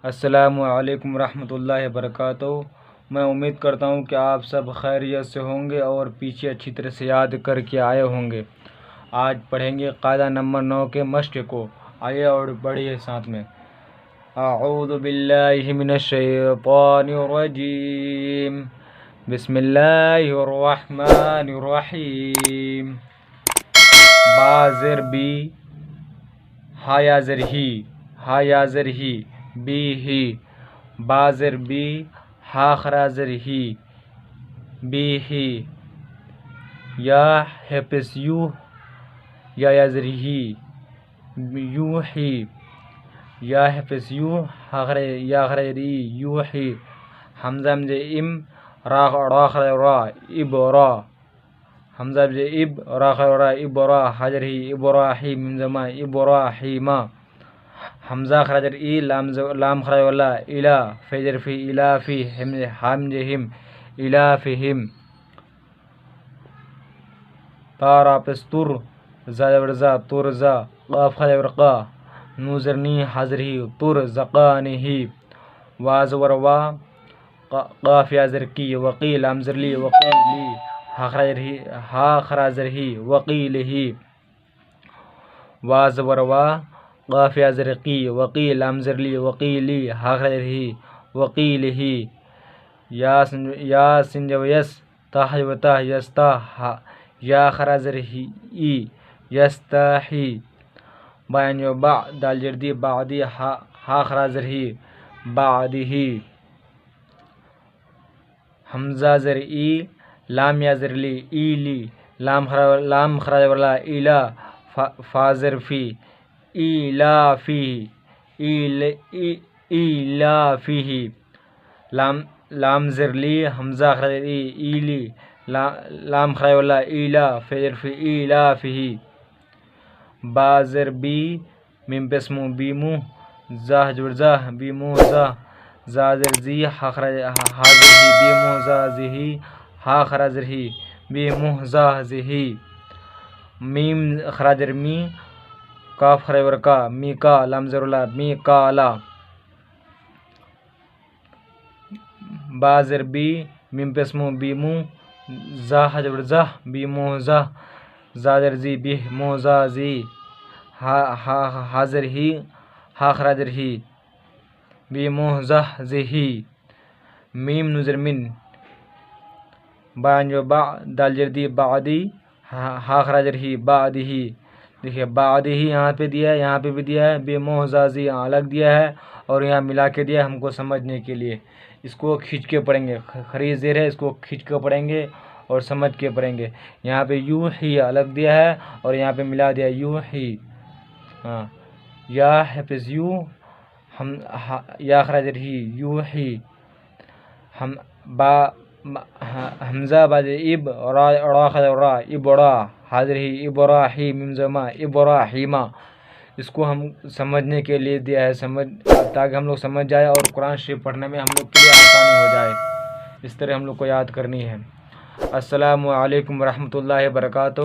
السلام علیکم ورحمۃ اللہ وبرکاتہ۔ میں امید کرتا ہوں کہ آپ سب خیریت سے ہوں گے اور پیچھے اچھی طرح سے یاد کر کے آئے ہوں گے۔ آج پڑھیں گے قاعدہ نمبر 9 کے مشق کو۔ آئیے اور بڑھیے ساتھ میں۔ اعوذ باللہ من الشیطان الرجیم، بسم اللہ الرحمن الرحیم۔ با زر بی، ہا یا زر ہی، ہا یا زر ہی، بی ہی، با زر بی، ہا خرا زر ہی، بی ہی، یا حفظ یو، یا زر ہی، یو ہی، یا حفظ یو، یا خری یو ہی، حمزہ مجھے ام، را خرا را، اب را، حمزہ مجھے اب، را خرا را، اب را، حجر ہی، ابراہیم، ممزما ابراہیما، حمزہ خراجر ای، لام خراج والا الا، فجر فی الا فی، ہم الا فہم، تارا پستر، زا ترزا، قاف خراج قا، نوزرنی حضر ہی، تر زقانی ہی، واز وروا، قاف یازر کی، وقیل امزر لی، وقیلی، ہا خراجر ہی، وقیل ہی، واز وروا، قاف یازر کی، وقیل امزر لی، وقیلی، ہا خراجر ہی، وقیل ہی، یا سنجو یس، تاہ وتا یستا، یا خراجر ہی، یستاحی، بائن جو با، دال جردی بعدی، ہا خراجر ہی، بعدی، حمزہ زر ای، لام یازر لی، ایلی، لام خراج والا ایلا، فازر فی، ایلا فی، ایلا فی، لام زر لی، حمزہ خراج ای، ایلی، لام خراج والا ایلا، فجر فی ایلا فی، بازر بی، میم پسمو بیمو، زاہ جبر زاہ، بیمو زاہ، زازر زی، حاضر ہی، بیمو زازہی، ہا خراجر ہی، بیمو زازہی، میم خراجر می، کاف خراج ورکا، می کا، لام زر اللہ، می کالا، بازر بی، میم پسمو بیمو، زاہ جبر زاہ، بیمو زاہ، زازر زی، بیمو زازی، حاضر ہی، ہا خراجر ہی، بیمو زہزہی، میم نظر من، بان جو با، دال جردی بعدی، ہا خراجر ہی، بعدی، دیکھیے بعدی یہاں پہ دیا ہے، یہاں پہ بھی دیا ہے، بے محزازی الگ دیا ہے اور یہاں ملا کے دیا ہے ہم کو سمجھنے کے لیے۔ اس کو کھینچ کے پڑھیں گے، خری زیر ہے، اس کو کھینچ کے پڑھیں گے اور سمجھ کے پڑھیں گے۔ یہاں پہ یو ہی الگ دیا ہے اور یہاں پہ ملا دیا یو ہی، یا حفظ یو، یا خراجر ہی، یو ہی، حمزہ بعد اب، را خراج را، ابرا، حاضر ہی، ابراہیم، ممزما ابراہیما۔ اس کو ہم سمجھنے کے لیے دیا ہے، تاکہ ہم لوگ سمجھ جائے اور قرآن شریف پڑھنے میں ہم لوگ کے لیے آسانی ہو جائے۔ اس طرح ہم لوگ کو یاد کرنی ہے۔ السلام علیکم ورحمۃ اللہ وبرکاتہ۔